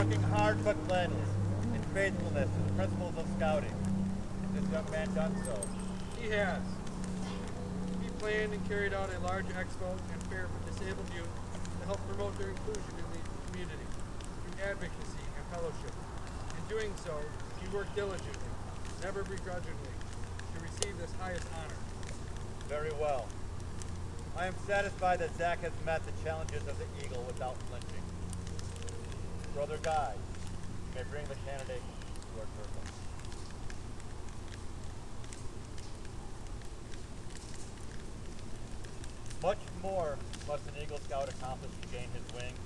working hard but gladly, in faithfulness to the principles of scouting. Has this young man done so? He has. He planned and carried out a large expo and fair for disabled youth to help promote their inclusion in the community through advocacy and fellowship. In doing so, he worked diligently, never begrudgingly, to receive this highest honor. Very well. I am satisfied that Zach has met the challenges of the Eagle without flinching. Brother Guy, you may bring the candidate to our circle. Much more must an Eagle Scout accomplish to gain his wings.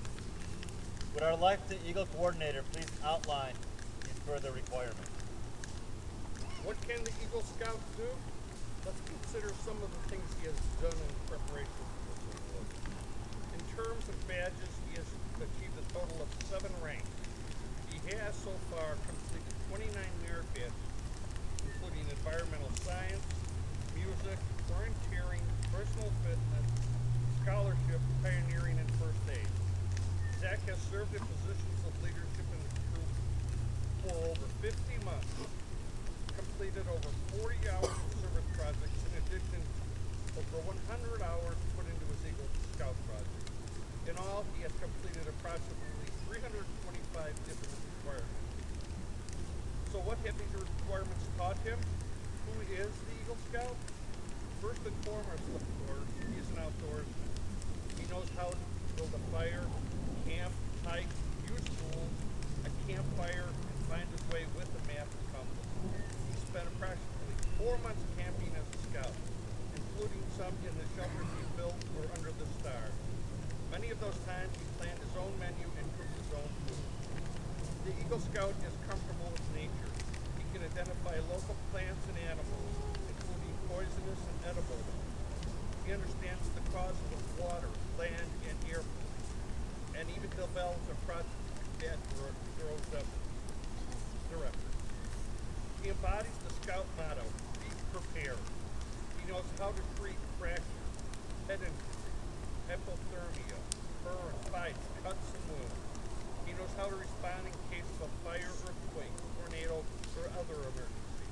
Would our Life to Eagle coordinator please outline these further requirements? What can the Eagle Scout do? Let's consider some of the things he has done in preparation for this award. In terms of badges, he has achieved a total of 7 ranks. He has so far completed 29 merit badges, including environmental science, music, orienteering, personal fitness, scholarship, pioneering, and first aid. Zach has served in positions of leadership in the troop for over 50 months, completed over 40 hours of service projects in addition to over 100 hours put into his Eagle Scout project. In all, he has completed approximately 325 different requirements. So what have these requirements taught him? Who is the Eagle Scout? First and foremost, of course, he is an outdoorsman. He knows how to build a fire, camp, hike, use tools, a campfire, and find his way with a map and compass. He spent approximately 4 months camping as a scout, including some in the shelters he built or under the stars. Many of those times he planned his own menu and cooked his own food. The Eagle Scout is comfortable with nature. He can identify local plants and animals, including poisonous and edible ones. He understands the causes of water, land, and air pollution, and even develops a project that grows up directly. He embodies the Scout motto, be prepared. He knows how to treat fractures, head injuries, hypothermia, burns, bites, cuts, and wounds. He knows how to respond in case of a fire, earthquake, tornado, or other emergency.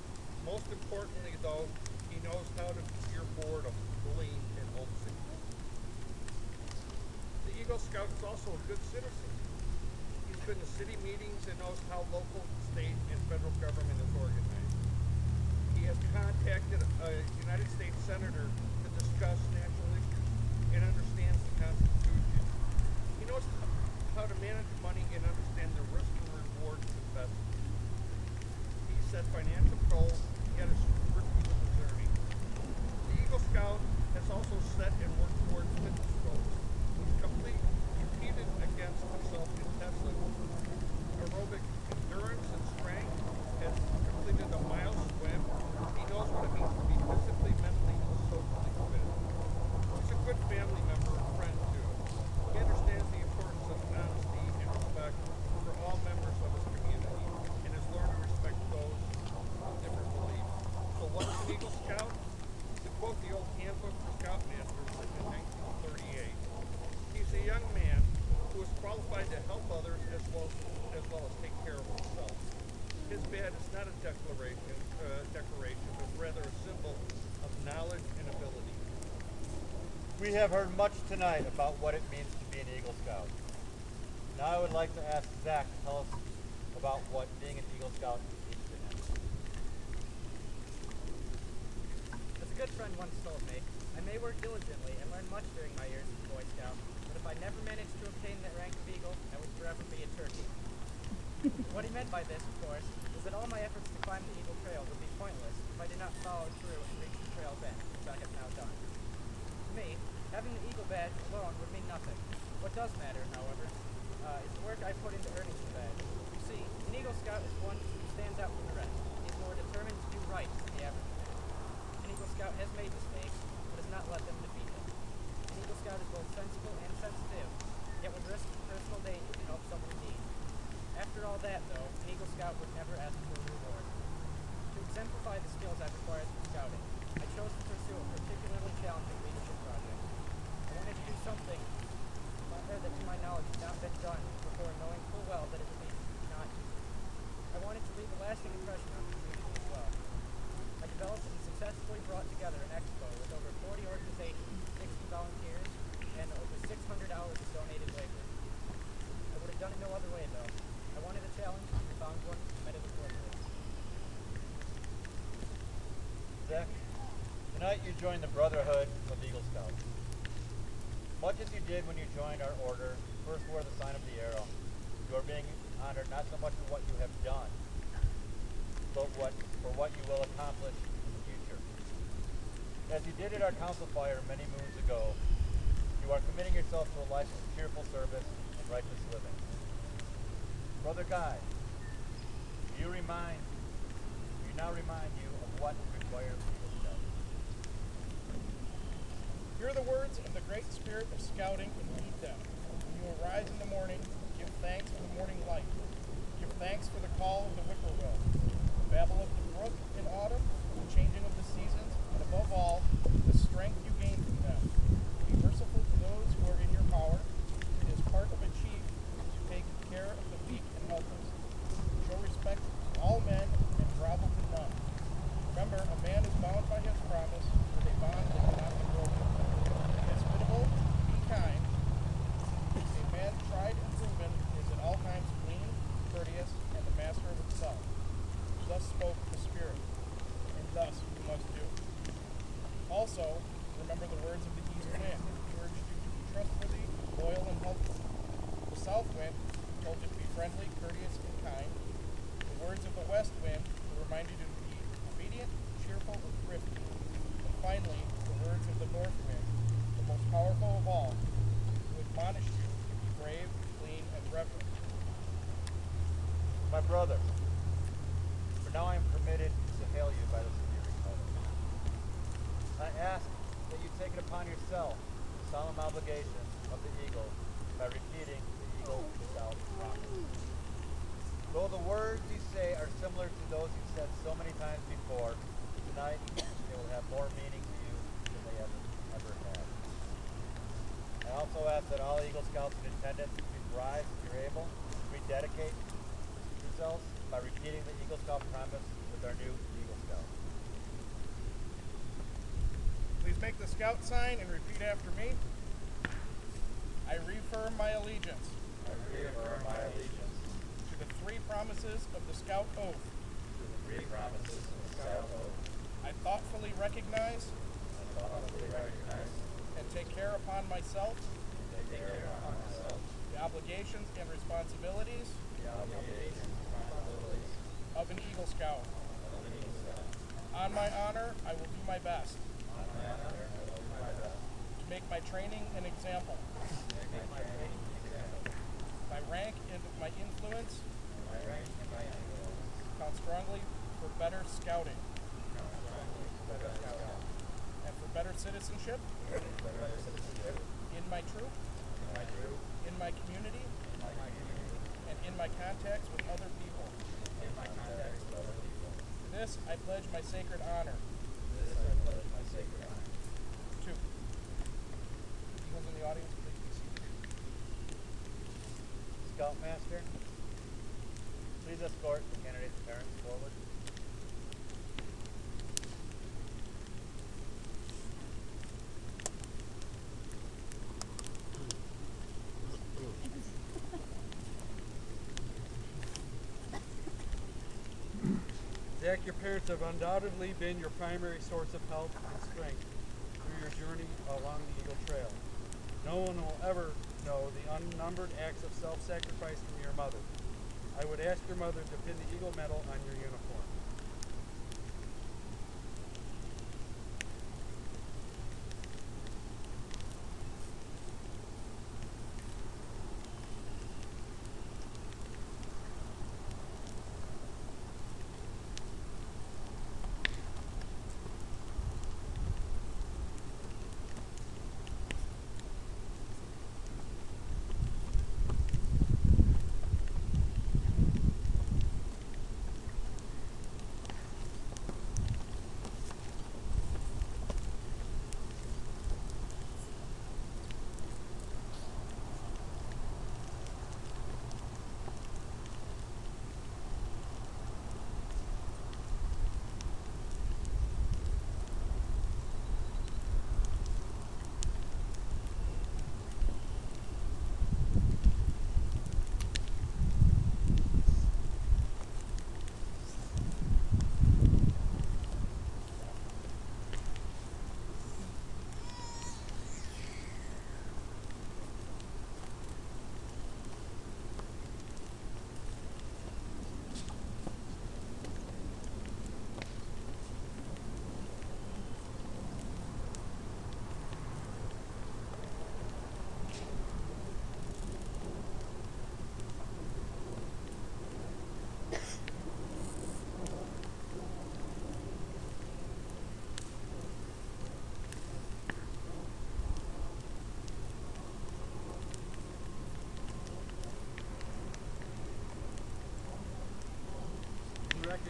Most importantly, though, he knows how to cure boredom, bullying, and homesickness. The Eagle Scout is also a good citizen. He's been to city meetings and knows how local, state, and federal government is organized. He has contacted a United States Senator to discuss national issues and understands the Constitution. He knows how to manage money and understand the risk and reward of investment. He set financial goals, yet is strictly with his earnings. The Eagle Scout has also set and worked towards fitness goals. He's competed against himself in Tesla, aerobic endurance and strength, has completed a mile swim. He knows what it means to be physically, mentally, and socially fit. He's a good family member and friend too. He understands the importance of honesty and respect for all members of his community and has learned to respect those with different beliefs. So what is an Eagle Scout? To quote the old handbook for Scoutmasters written in 1938, he's a young man who is qualified to help others as well as take care of himself. His badge is not a decoration, but rather a symbol of knowledge and ability. We have heard much tonight about what it means to be an Eagle Scout. Now I would like to ask Zach to tell us about what being an Eagle Scout means to him. As a good friend once told me, I may work diligently and learn much during my years as a Boy Scout, but if I never managed to obtain that rank of Eagle, I would forever be a turkey. What he meant by this, of course, was that all my efforts to climb the Eagle Trail would be pointless if I did not follow through and reach the trail's end, which I have now done. To me, having the Eagle badge alone would mean nothing. What does matter, however, is the work I put into earning the badge. You see, an Eagle Scout is one who stands out from the rest. He is more determined to do right than the average man. An Eagle Scout has made mistakes, but has not let them defeat him. An Eagle Scout is both sensible and sensitive, yet would risk personal danger to help someone in need. After all that, though, an Eagle Scout would never ask for a reward. To exemplify the skills I've acquired through scouting, I chose to pursue a particularly challenging leadership project. I wanted to do something that, to my knowledge, had not been done before, knowing full well that it would be Zach. Tonight you join the Brotherhood of Eagle Scouts. Much as you did when you joined our order, first wore the sign of the arrow, you are being honored not so much for what you have done, but for what you will accomplish in the future. As you did at our council fire many moons ago, you are committing yourself to a life of cheerful service and righteous living. Brother Guy, we now remind you of what is required of Eagle Scouts. Hear the words of the great spirit of scouting and heed them. When you arise in the morning, give thanks for the morning light. Give thanks for the call of the whippoorwill, the babble of the brook in autumn, the changing of the seasons, and above all, the strength you gain from them. Be merciful to those who are in your power. It is part of a chief to take care of the weak and helpless. Show respect to all men and grovel to none. Remember, a man is bound by his promise with a bond that cannot be broken. Be hospitable, be kind. A man tried and proven is at all times clean, courteous, and the master of himself. Thus spoke the Spirit, and thus you must do. Also, remember the words of the east wind, who urged you to be trustworthy, loyal, and helpful. The south wind told you to be friendly, courteous, and kind. The words of the west wind who reminded you to be obedient, cheerful, and thrifty. And finally, the words of the north wind, the most powerful of all, who admonished you to be brave, clean, and reverent. My brother, for now I am permitted to hail you by the superior title. I ask that you take it upon yourself the solemn obligation of the Eagle by repeating the Eagle Scout promise. Though the words you say are similar to those you said so many times before, tonight they will have more meaning to you than they ever have. I also ask that all Eagle Scouts in attendance please rise if you're able, rededicate yourselves by repeating the Eagle Scout promise with our new Eagle Scout. Please make the scout sign and repeat after me. I reaffirm my allegiance I reaffirm my allegiance to the three promises of the Scout Oath. to the three promises of the Scout Oath. I thoughtfully recognize I thoughtfully recognize and take care upon myself and take care upon myself the obligations and responsibilities the obligations and responsibilities of an Eagle Scout. of an Eagle Scout. On my honor, I will do my best On my honor, I will do my best to make my training an example. to make my training an example. My rank and my influence My rank and my influence count strongly for better scouting count strongly for better scouting and for better citizenship for better citizenship in my troop, in my group, in my community, in my community, and in my contacts with other people. in my contacts with other people. To this, I pledge my sacred honor. This I pledge my sacred honor. Two. Eagles in the audience, please be seated. Scoutmaster, please escort the candidate's parents forward. Zach, your parents have undoubtedly been your primary source of help and strength through your journey along the Eagle Trail. No one will ever know the unnumbered acts of self-sacrifice from your mother. I would ask your mother to pin the Eagle Medal on your uniform.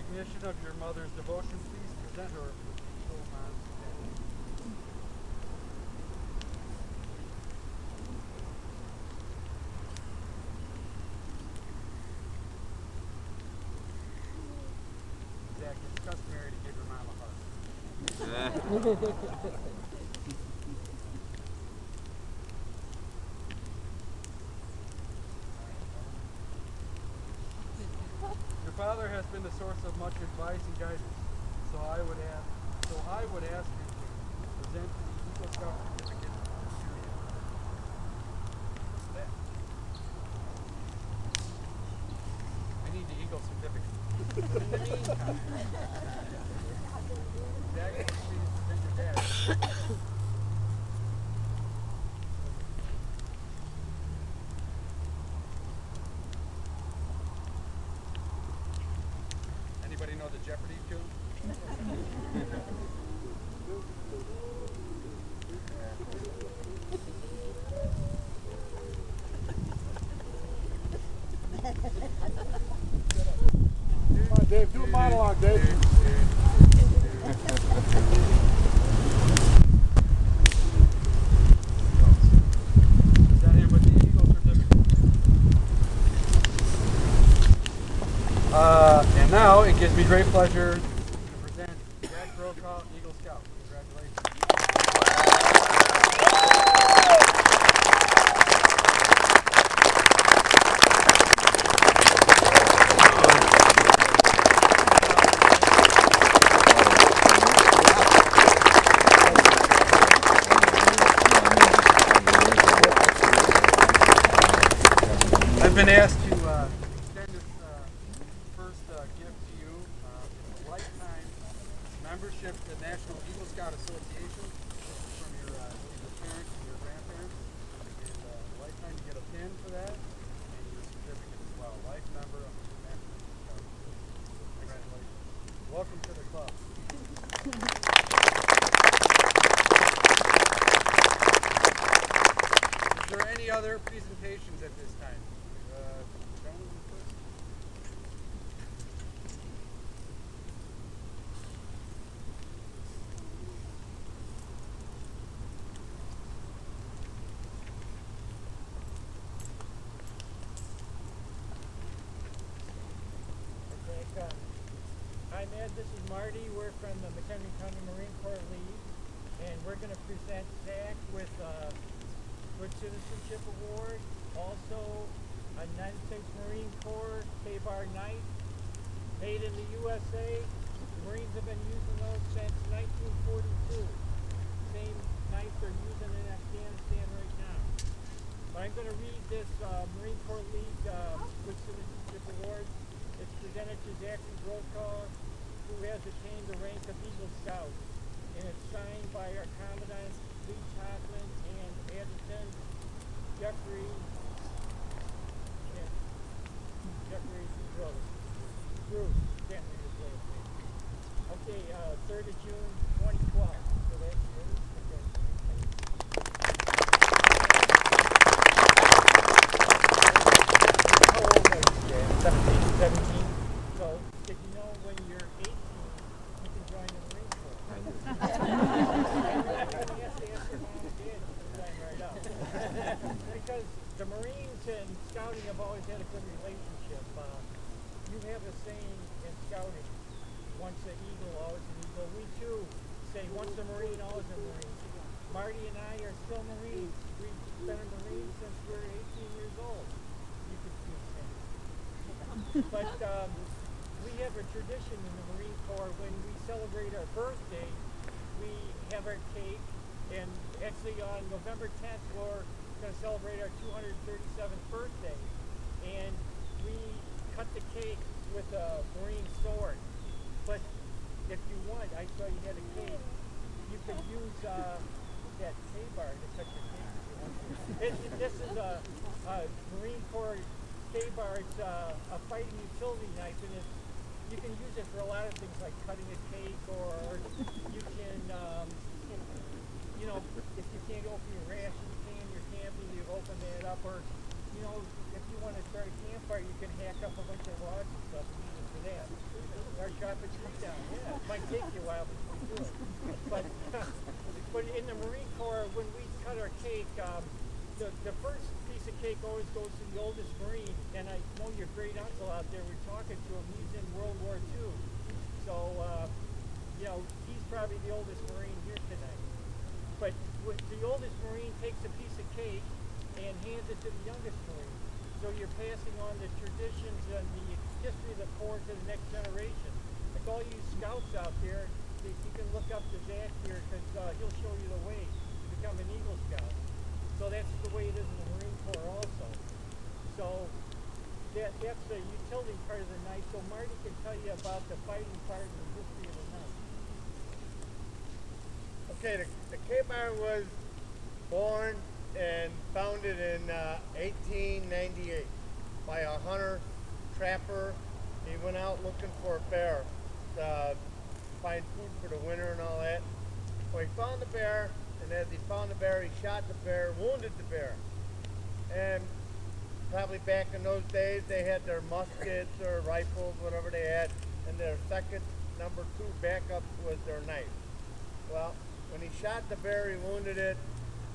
recognition of your mother's devotion, please present her with the Eagle Mom's badge. Zach, it's customary to give your mom a hug. Your father has been the source of much advice and guidance, so I would ask you to present the Eagle Scout certificate to you. That. I need the Eagle certificate. In the meantime, Zach, please present your badge. Anybody know the Jeopardy tune? Come on, Dave, do a monologue, Dave. Is that him with the Eagle certificate? And now it gives me great pleasure to present Zach Brokaw, Eagle Scout. Congratulations. I've been asked to extend this first gift to you. It's a lifetime membership to the National Eagle Scout Association from your either parents or your grandparents. And a lifetime you get a pin for that and your certificate as well. Life member of the National Eagle Scout Association. Congratulations. Welcome to the club. Is there any other presentations at this time? Gentlemen first. Hi, Ed. This is Marty. We're from the McHenry County Marine Corps League, and we're going to present Zach with a Good Citizenship Award, also a United States Marine Corps K-Bar Knight, made in the USA. The Marines have been using those since 1942. Same knife they're using in Afghanistan right now. But I'm going to read this Marine Corps League Good Citizenship Award. It's presented to Zachary Brokaw, who has attained the rank of Eagle Scout, and it's signed by our Commandants Lee Choplin and Adjutant Jeffrey Bruce. Can't read his last name. Okay, 3rd of June, 2012. So that's yours. Okay. How old are you, Dan? 17. So, did you know when you're 18, you can join the Marine Corps? I knew. You have to ask your mom and dad to sign right up. Because the Marines and Scouting have always had a good relationship. You have a saying in Scouting, once an eagle, always an eagle. We too say once a Marine, always a Marine. Marty and I are still Marines. We've been a Marine since we were 18 years old. You could see the same. But we have a tradition in the Marine Corps. When we celebrate our birthday, we have our cake. And actually on November 10th, we're going to celebrate our 237th birthday. And we cut the cake with a Marine sword. But if you want, I saw you had a cake, you could use that K-bar to cut your cake if you want to. This is a Marine Corps K-bar. It's a fighting utility knife, and you can use it for a lot of things like cutting a cake, or you can, you know, if you can't open your ration can, you're camping, you open that up, or, you know, if you want to start a campfire, you can hack up a bunch of logs and stuff and use it for that. Our your great uncle out there, we're talking to him. He's in World War II. So, you know, he's probably the oldest Marine here tonight. But the oldest Marine takes a piece of cake and hands it to the youngest Marine. So you're passing on the traditions and the history of the Corps to the next generation. Like all you scouts out there, you can look up to Zach here because he'll show you the way to become an Eagle Scout. So that's the way it is in the Marine Corps also. So that's the utility part of the knife. So Marty can tell you about the fighting part and the history of the knife. Okay, the K-Bar was born and founded in 1898 by a hunter trapper. He went out looking for a bear to find food for the winter and all that. Well, he found the bear, and as he found the bear, he shot the bear, wounded the bear. And probably back in those days, they had their muskets or rifles, whatever they had, and their second, number 2 backup was their knife. Well, when he shot the bear, he wounded it,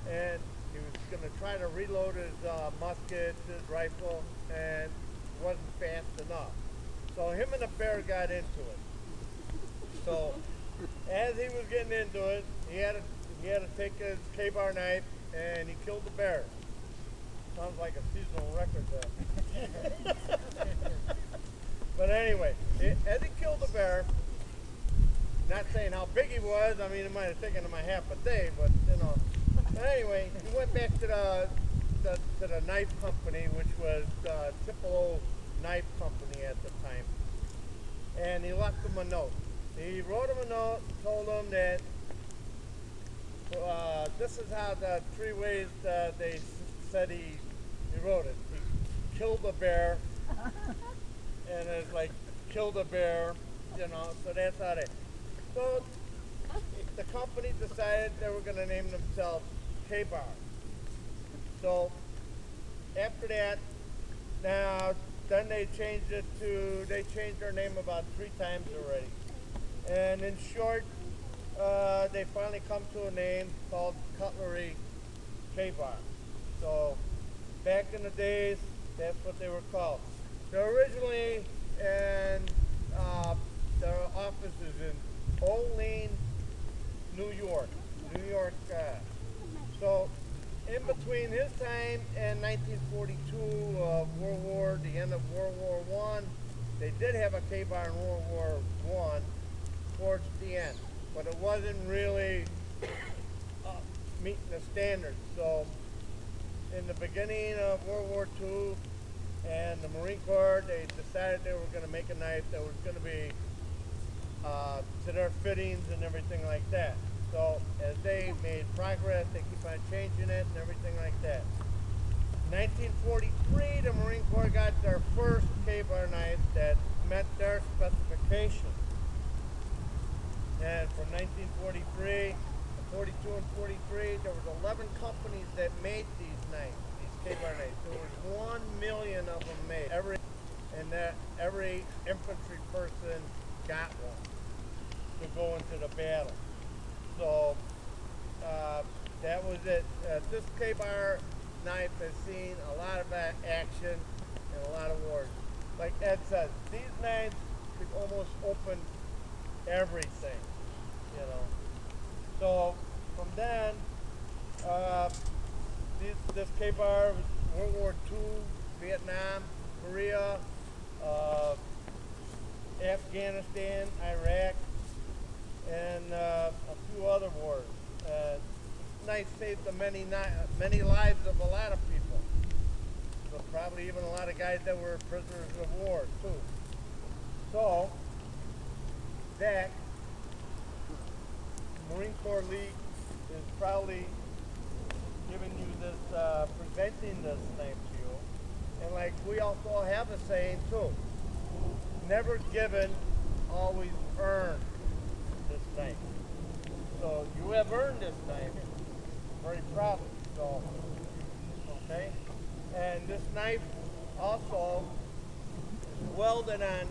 and he was going to try to reload his muskets, his rifle, and it wasn't fast enough. So him and the bear got into it. So as he was getting into it, he had to take his K-Bar knife, and he killed the bear. Sounds like a seasonal record there. But anyway, as he killed the bear, not saying how big he was, I mean, it might have taken him a half a day, but you know. But anyway, he went back to the knife company, which was Tupelo Knife Company at the time, and he left them a note. He wrote him a note and told him that this is how the 3 ways they said he wrote it. He killed a bear, and it's like, killed a bear, you know, so that's how they. So the company decided they were going to name themselves K-Bar. So after that, now then they changed their name about 3 times already. And in short, they finally come to a name called Cutlery K-Bar. So back in the days, that's what they were called. They're originally in their offices in Olean, New York. So in between his time and 1942, the end of World War I, they did have a K-Bar in World War I towards the end, but it wasn't really meeting the standards. So in the beginning of World War II and the Marine Corps, they decided they were going to make a knife that was going to be to their fittings and everything like that. So as they made progress, they keep on changing it and everything like that. In 1943, the Marine Corps got their first K-Bar knife that met their specifications. And from 1943 to 42 and 43, there was 11 companies that made these knives, these K-Bar knives. There was 1 million of them made. Every infantry person got one to go into the battle. So that was it. This K-Bar knife has seen a lot of action and a lot of wars. Like Ed says, these knives could almost open everything, you know. So from then, this K-Bar was World War II, Vietnam, Korea, Afghanistan, Iraq, and a few other wars. Knife saved the many lives of a lot of people. So probably even a lot of guys that were prisoners of war too. So Zach, Marine Corps League is proudly giving you this, presenting this knife to you. And like we also have a saying too, never given, always earned this knife. So you have earned this knife very proudly. So, okay. And this knife also is welded on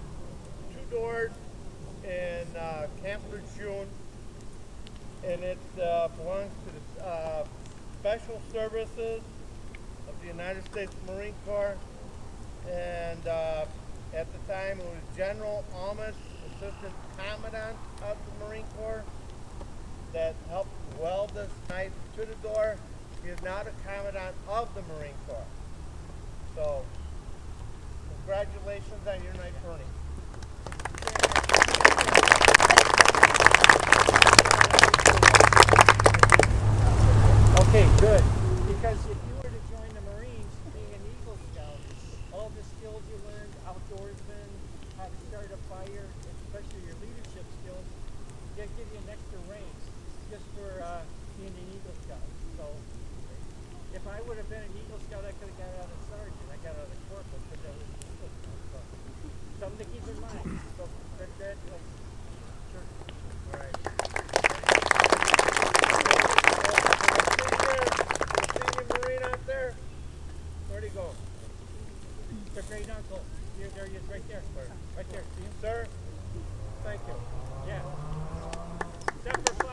2 doors in Camper June, and it belongs to the Special Services of the United States Marine Corps, and time it was General Almas, Assistant Commandant of the Marine Corps, that helped weld this knife to the door. He is now the Commandant of the Marine Corps. So, congratulations on your knife burning. Okay, good. Because if you were to join the Marines, being an Eagle Scout, all the skills you learned, outdoorsman, how to start a fire, especially your leadership skills, they give you an extra range just for being an Eagle Scout. So if I would have been an Eagle Scout, I could have got out of sergeant. I got out of corporal because I was an Eagle Scout. So something to keep in mind. So congratulations. Sure. All right. Marine out there? Where'd he go? The great uncle. There he is, right there. Right there. See him? Sir? Thank you. Yeah. Semper Fi.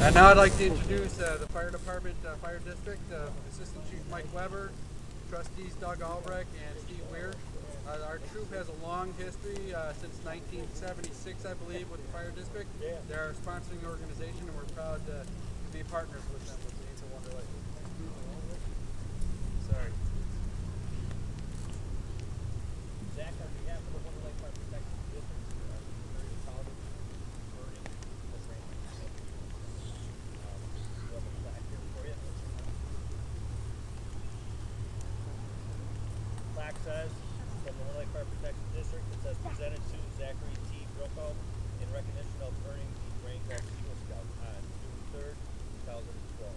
And now I'd like to introduce the fire department, fire district, Assistant Chief Mike Weber, trustees Doug Albrecht and Steve Weir. Our troop has a long history since 1976, I believe, with the fire district. They're our sponsoring organization, and we're proud to be partners with them with Saints of Wonder Lake. Sorry. Zach, on behalf of the Wonder Lake Fire Protection District, we're very proud of burning this rain. We have a plaque here for you. Plaque says, from the Wonder Lake Fire Protection District, it says, presented to Zachary T. Brokow in recognition of earning the rank of Eagle Scout on June 3rd, 2012.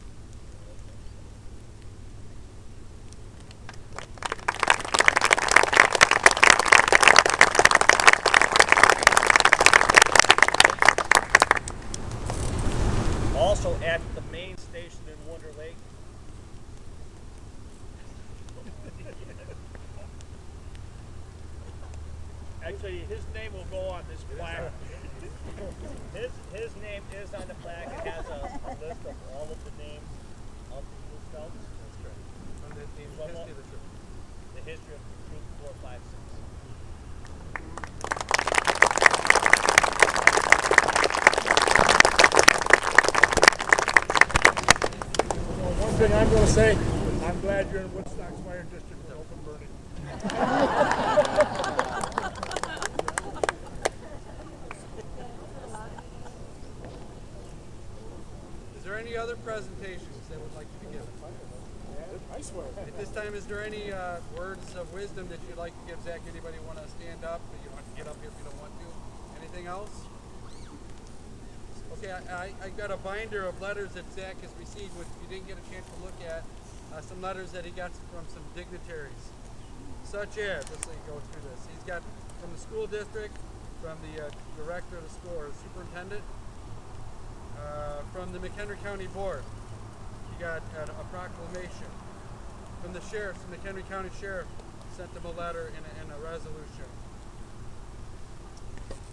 Also at the main station in Wonder Lake. Actually, his name will go on this plaque. His name is on the plaque. It has a list of all of the names of the Eagle Scouts. That's correct. From the history of the troop. The history of Troop 456. Well, one thing I'm going to say, I'm glad you're in Woodstock's fire district with open burning. Is there any other presentations that would like to be given? I swear. At this time, is there any words of wisdom that you'd like to give Zach? Anybody want to stand up? You don't have to get up here if you don't want to. Anything else? Okay, I got a binder of letters that Zach has received, which you didn't get a chance to look at. Some letters that he got from some dignitaries, such as, let's see, go through this. He's got from the school district, from the director of the school, or superintendent, from the McHenry County Board. He got a proclamation. From the sheriff, the McHenry County Sheriff sent him a letter and a resolution.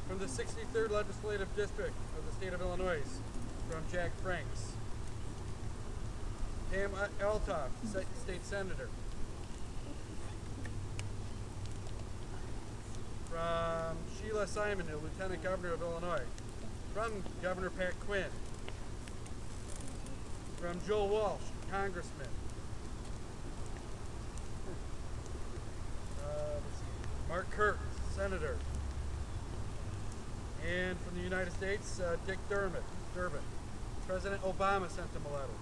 From the 63rd Legislative District of the state of Illinois, from Jack Franks. Pam Eltoff, State Senator. From Sheila Simon, the Lieutenant Governor of Illinois. From Governor Pat Quinn. From Joe Walsh, Congressman. Let's see, Mark Kirk, Senator. And from the United States, Dick Durbin. President Obama sent him a letter.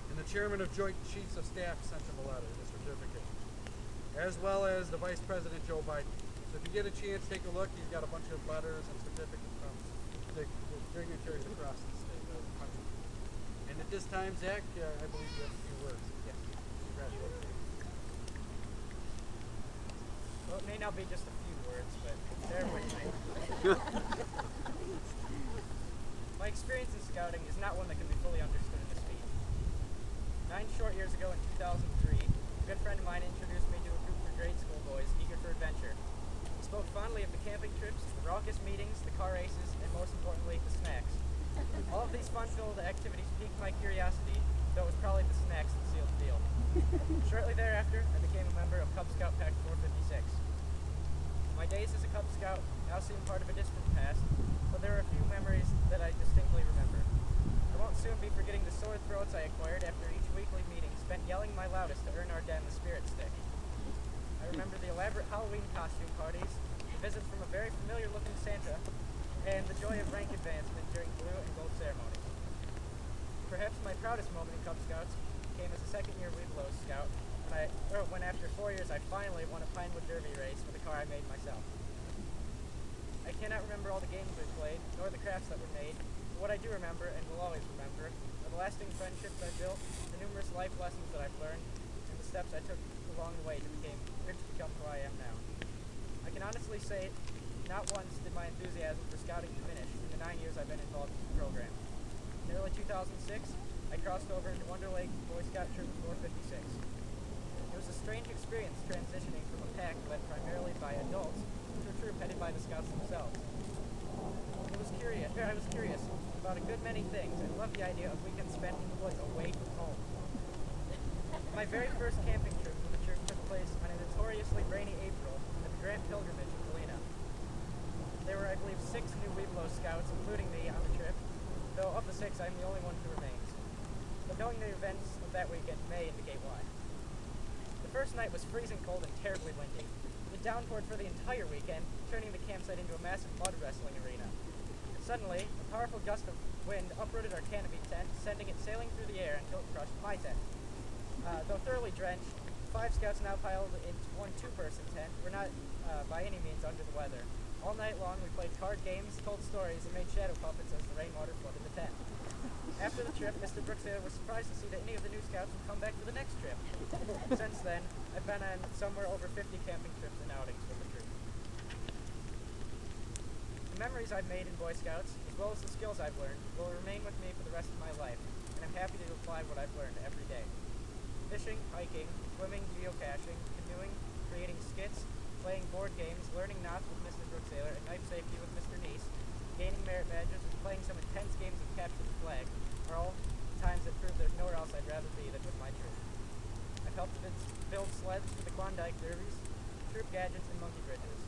And the Chairman of Joint Chiefs of Staff sent him a letter, a certificate. As well as the Vice President Joe Biden. So if you get a chance, take a look. He's got a bunch of letters and certificates from the dignitaries across the state of the country. And at this time, Zach, I believe you have a few words. Yes. Congratulations. Well, it may not be just a few words, but bear with me. My experience in scouting is not one that can be fully understood in a speech. 9 short years ago in 2003, a good friend of mine introduced me to a group of grade school boys eager for adventure. He spoke fondly of the camping trips, the raucous meetings, the car races, and most importantly, the snacks. All of these fun-filled activities piqued my curiosity, though it was probably the snacks that sealed the deal. Shortly thereafter, I became a member of Cub Scout Pack 456. My days as a Cub Scout now seem part of a distant past, but there are a few memories that I distinctly remember. I won't soon be forgetting the sore throats I acquired after each weekly meeting spent yelling my loudest to earn our den the spirit stick. I remember the elaborate Halloween costume parties, the visits from a very familiar-looking Santa, and the joy of rank advancement during blue and gold ceremonies. Perhaps my proudest moment in Cub Scouts came as a second-year Weeblos Scout when after 4 years I finally won a Pinewood Derby race with a car I made myself. I cannot remember all the games we played, nor the crafts that were made, but what I do remember, and will always remember, are the lasting friendships I built, the numerous life lessons that I've learned, and the steps I took along the way to become who I am now. I can honestly say, not once did my enthusiasm for scouting diminish in the 9 years I've been involved in the program. In early 2006, I crossed over into Wonder Lake Boy Scout Troop 456. It was a strange experience transitioning from a pack led primarily by adults to a troop headed by the Scouts themselves. I was curious about a good many things and loved the idea of weekends spent in the woods away from home. My very first camping trip with the troop took place on a notoriously rainy April at the Grand Pilgrimage in Galena. There were, I believe, 6 new Weeblos Scouts, including me, on the trip, though of the 6, I'm the only one who remains. But knowing the events of that weekend may indicate why. The first night was freezing cold and terribly windy. It downpoured for the entire weekend, turning the campsite into a massive mud wrestling arena. And suddenly, a powerful gust of wind uprooted our canopy tent, sending it sailing through the air until it crushed my tent. Though thoroughly drenched, 5 scouts now piled into one 2-person tent were not by any means under the weather. All night long, we played card games, told stories, and made shadow puppets as the rainwater flooded the tent. After the trip, Mr. Brooksayer was surprised to see that any of the new scouts would come back for the next trip. Since then, I've been on somewhere over 50 camping trips and outings with the troop. The memories I've made in Boy Scouts, as well as the skills I've learned, will remain with me for the rest of my life, and I'm happy to apply what I've learned every day. Fishing, hiking, swimming, geocaching, canoeing, creating skits, playing board games, learning knots with Mr. Brooksayer, and knife safety with Mr. Neese, gaining merit badges, and playing some intense games of capture the flag are all times that prove there's nowhere else I'd rather be than with my troop. I've helped build sleds for the Klondike Derbies, troop gadgets, and monkey bridges.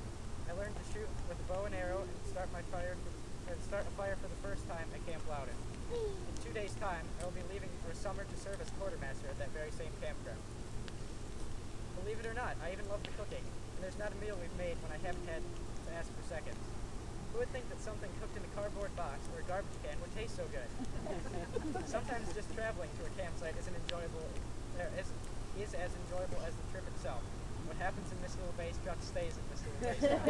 I learned to shoot with a bow and arrow and start a fire for the first time at Camp Loudon. In 2 days' time, I will be leaving for a summer to serve as quartermaster at that very same campground. Believe it or not, I even love the cooking, and there's not a meal we've made when I haven't had to ask for seconds. Who would think that something cooked in a cardboard box or a garbage can would taste so good? Sometimes just traveling to a campsite is as enjoyable as the trip itself. What happens in this little base truck stays in this little base truck.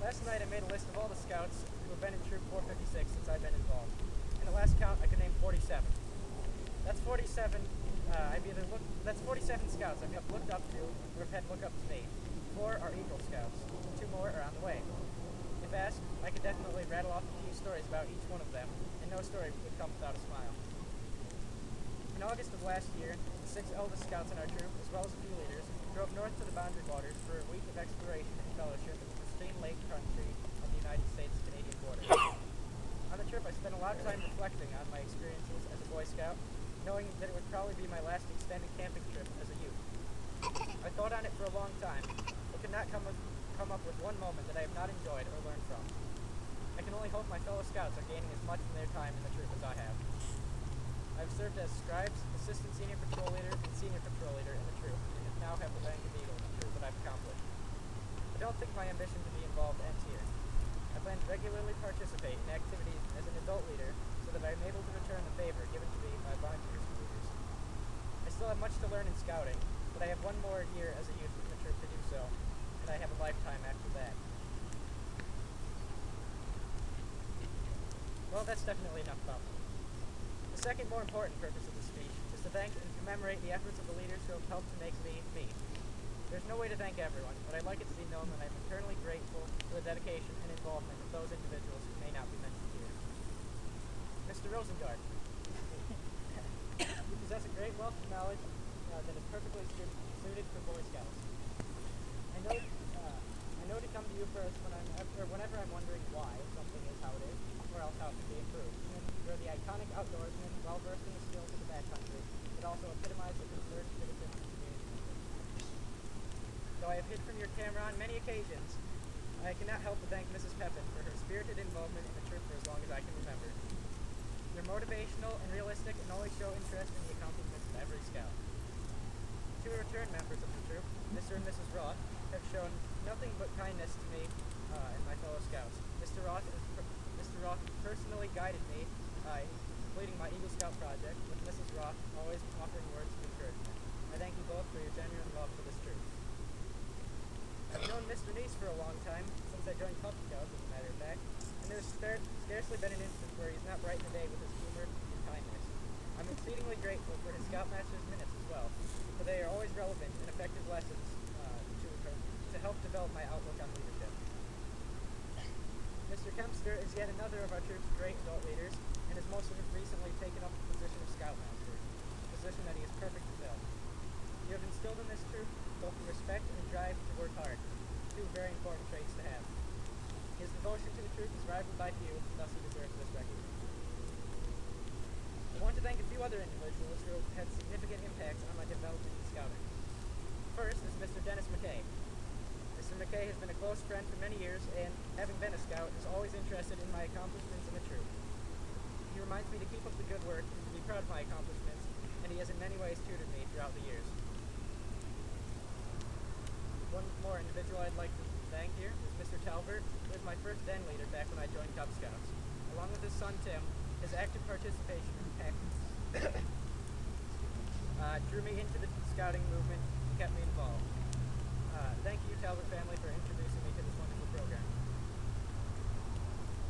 Last night I made a list of all the scouts who have been in Troop 456 since I've been involved. And at last count, I could name 47. That's 47. That's 47 scouts I've looked up to or have had look up to me. 4 are Eagle Scouts. 2 more are on the way. If asked, I could definitely rattle off a few stories about each one of them, and no story would come without a smile. In August of last year, the 6 eldest scouts in our troop, as well as a few leaders, drove north to the boundary waters for a week of exploration and fellowship in the pristine lake country of the United States-Canadian border. On the trip, I spent a lot of time reflecting on my experiences as a Boy Scout, knowing that it would probably be my last extended camping trip as a youth. I thought on it for a long time, but could not come up with one moment that I have not enjoyed or learned from. I can only hope my fellow scouts are gaining as much from their time in the troop as I have. I've served as scribes, assistant senior patrol leader, and senior patrol leader in the troop, and now have the rank of Eagle to prove what I've accomplished. I don't think my ambition to be involved ends here. I plan to regularly participate in activities as an adult leader so that I am able to return the favor given to me by volunteers and leaders. I still have much to learn in scouting, but I have one more year as a youth in the troop to do so, and I have a lifetime after that. Well, that's definitely enough about me. The second more important purpose of this speech is to thank and commemorate the efforts of the leaders who have helped to make me, me. There's no way to thank everyone, but I'd like it to be known that I'm eternally grateful for the dedication and involvement of those individuals who may not be mentioned here. Mr. Rosengard, you possess a great wealth of knowledge that is perfectly suited for Boy Scouts. I know to come to you first whenever I'm wondering why something is how it is, or else how it can be improved. You're the iconic outdoorsman, well versed in the skills of the backcountry, but also epitomize the concerned citizen and community member. Though I have hid from your camera on many occasions, I cannot help but thank Mrs. Pepin for her spirited involvement in the troop for as long as I can remember. You're motivational and realistic and always show interest in the accomplishments of every scout. Two return members of the troop, Mr. and Mrs. Roth, have shown nothing but kindness to me and my fellow scouts. Mr. Roth personally guided me in completing my Eagle Scout project, with Mrs. Roth always offering words of encouragement. I thank you both for your genuine love for this troop. I've known Mr. Neese for a long time, since I joined Cub Scouts, as a matter of fact, and there's scarcely been an instant where he's not brightened the day with his humor and kindness. I'm exceedingly grateful for his Scoutmaster's minutes as well, for they are always relevant and effective lessons to help develop my outlook on leadership. Mr. Kempster is yet another of our troop's great adult leaders, and has most recently taken up the position of Scoutmaster, a position that he is perfect to fill. You have instilled in this troop both the respect and drive to work hard, two very important traits to have. His devotion to the troop is rivaled by few, thus he deserves this recognition. I want to thank a few other individuals who have had significant impacts on my development in scouting. First is Mr. Dennis McKay. Mr. McKay has been a close friend for many years, and, having been a scout, is always interested in my accomplishments in the troop. He reminds me to keep up the good work and to be proud of my accomplishments, and he has in many ways tutored me throughout the years. One more individual I'd like to thank here is Mr. Talbert, who was my first den leader back when I joined Cub Scouts. Along with his son Tim, his active participation in drew me into the scouting movement and kept me involved. Thank you, Talbot family, for introducing me to this wonderful program.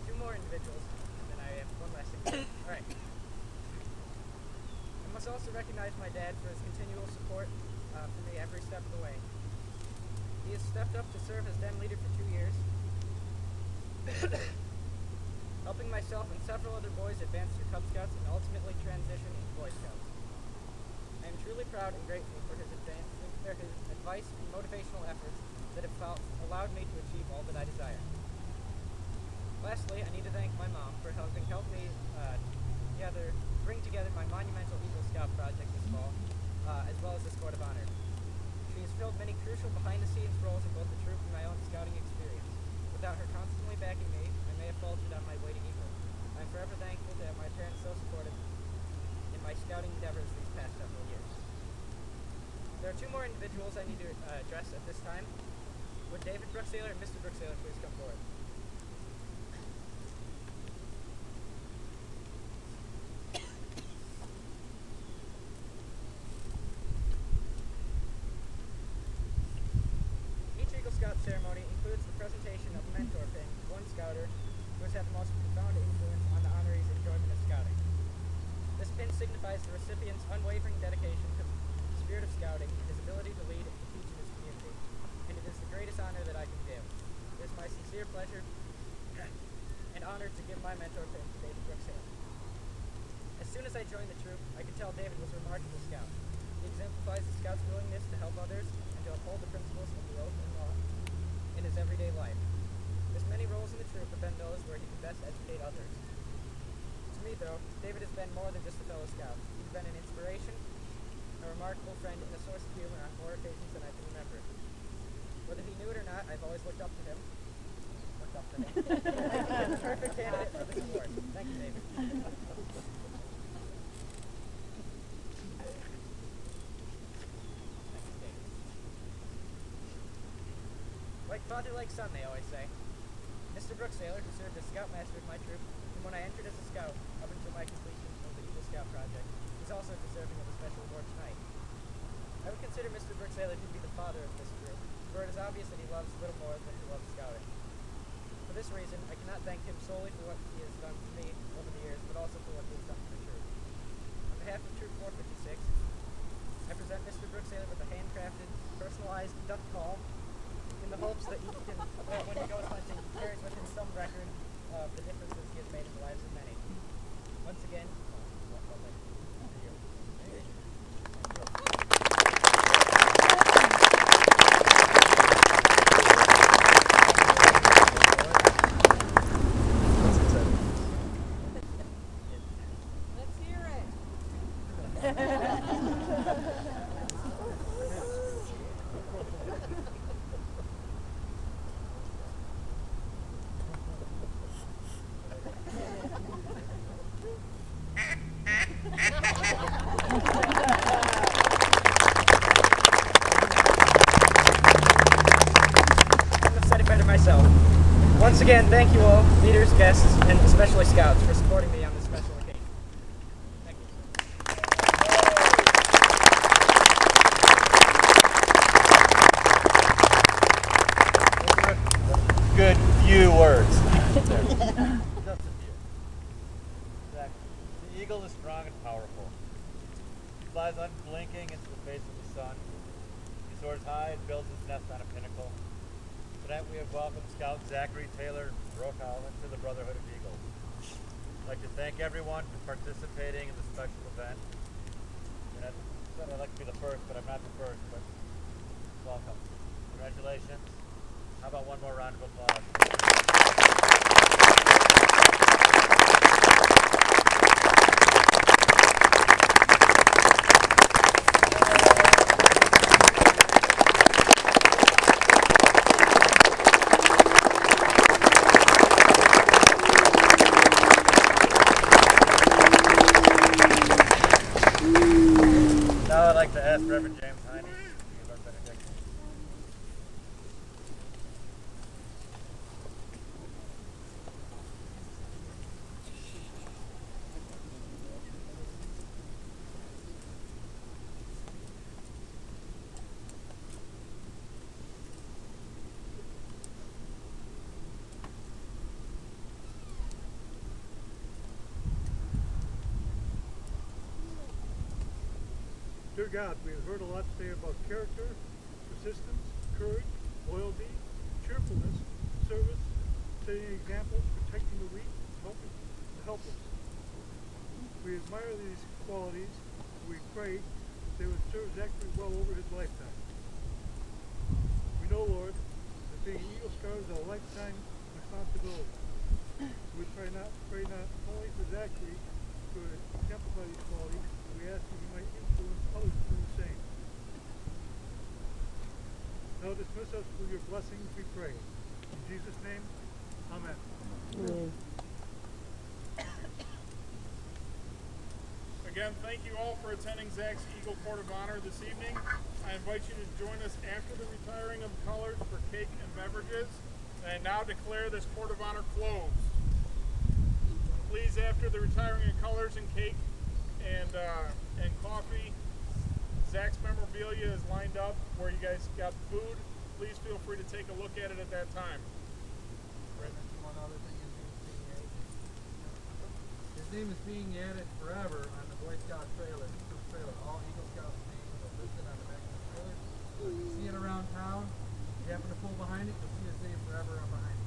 Two more individuals, and then I have one last thing. All right. I must also recognize my dad for his continual support for me every step of the way. He has stepped up to serve as den leader for 2 years, helping myself and several other boys advance through Cub Scouts and ultimately transition into Boy Scouts. I am truly proud and grateful for his advice and motivational efforts that have allowed me to achieve all that I desire. Lastly, I need to thank my mom for helping me bring together my monumental Eagle Scout project this fall, as well as this Court of Honor. She has filled many crucial behind-the-scenes roles in both the troop and my own scouting experience. Without her constantly backing me, I may have faltered on my way to Eagle. I am forever thankful to have my parents so supportive in my scouting endeavors these past several years. There are two more individuals I need to address at this time. Would David Brooksailor and Mr. Brooksailor please come forward? Each Eagle Scout ceremony includes the presentation of a mentor pin to one scouter who has had the most profound influence on the honoree's enjoyment of scouting. This pin signifies the recipient's unwavering dedication to the spirit of scouting and his ability to lead and to teach in his community, and it is the greatest honor that I can give. It is my sincere pleasure and honor to give my mentor pin to David Brooksailor. As soon as I joined the troop, I could tell David was a remarkable scout. He exemplifies the scout's willingness to help others and to uphold the principles of the oath and law in his everyday life. His many roles in the troop have been those where he can best educate others. To me, though, David has been more than just a fellow scout. He's been an inspiration, a remarkable friend, and a source of humor on more occasions than I can remember. Whether he knew it or not, I've always looked up to him. He's the perfect candidate for this award. Thank you, David. Like father, like son, they always say. Mr. Brooksailor, who served as Scoutmaster of my troop, and when I entered as a scout up until my completion of the Eagle Scout project, is also deserving of a special award tonight. I would consider Mr. Brooksailor to be the father of this troop, for it is obvious that he loves little more than he loves scouting. For this reason, I cannot thank him solely for what he has done for me over the years, but also for what he has done for the troop. On behalf of Troop 456, I present Mr. Brooksailor with a handcrafted, personalized duck call, in the hopes that when he goes hunting, he carries with him some record of the differences he has made in the lives of many. Once again, welcome to you. Once again, thank you all, leaders, guests, and especially scouts, for supporting me on this special occasion. Thank you. Good few words. Just a few. Zach, the eagle is strong and powerful. He flies unblinking into the face of the sun. He soars high and builds his nest on a pinnacle. Tonight we have welcomed Scout Zachary Taylor Brokaw into the Brotherhood of Eagles. I'd like to thank everyone for participating in this special event. And I said I'd like to be the first, but I'm not the first, but welcome. Congratulations. How about one more round of applause? Now I'd like to ask Rev.James to give our benediction. Dear God, we have heard a lot today about character, persistence, courage, loyalty, cheerfulness, service, setting examples, protecting the weak, helping the helpless. We admire these qualities, and we pray they would serve Zachary well over his lifetime. We know, Lord, that being an Eagle Scout is a lifetime responsibility. We pray not only for Zachary to exemplify these qualities, but we ask that he might influence others to do the same. Now dismiss us with your blessings, we pray. In Jesus' name, amen. Again, thank you all for attending Zach's Eagle Court of Honor this evening. I invite you to join us after the retiring of colors for cake and beverages. And I now declare this Court of Honor closed. Please, after the retiring of colors and cake and coffee, Zach's memorabilia is lined up where you guys got food. Please feel free to take a look at it at that time. One other thing, his name is being added forever on the Boy Scout trailer. All Eagle Scouts' names are listed on the back of the trailer. So if you see it around town, if you happen to pull behind it, you'll see his name forever on behind it.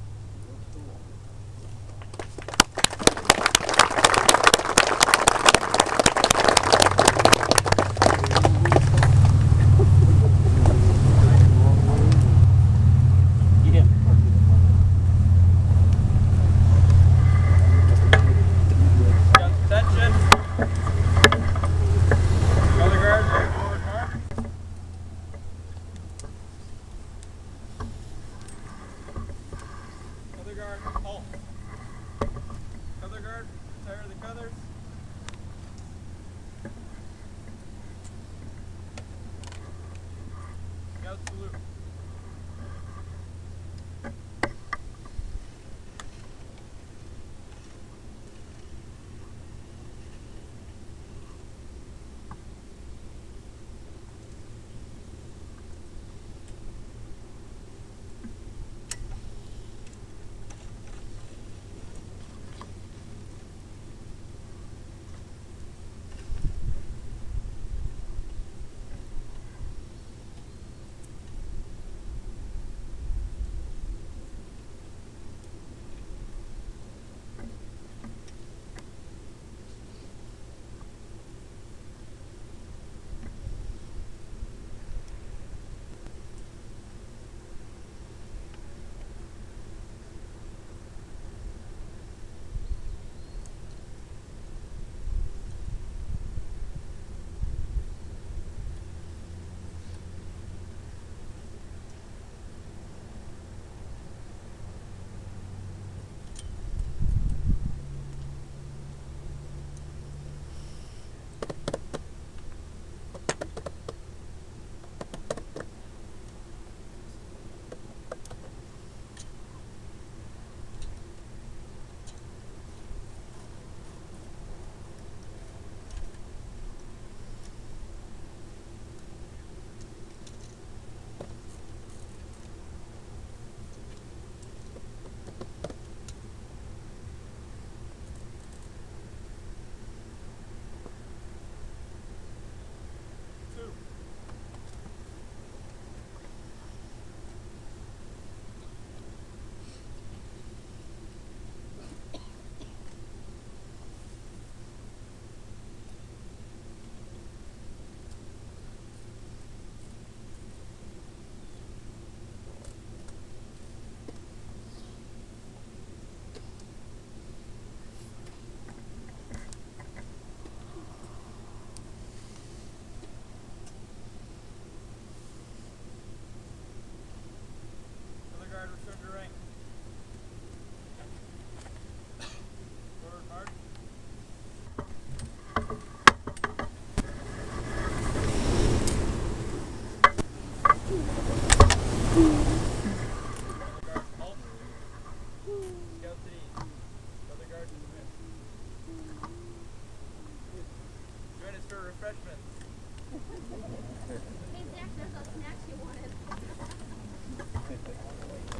for refreshments.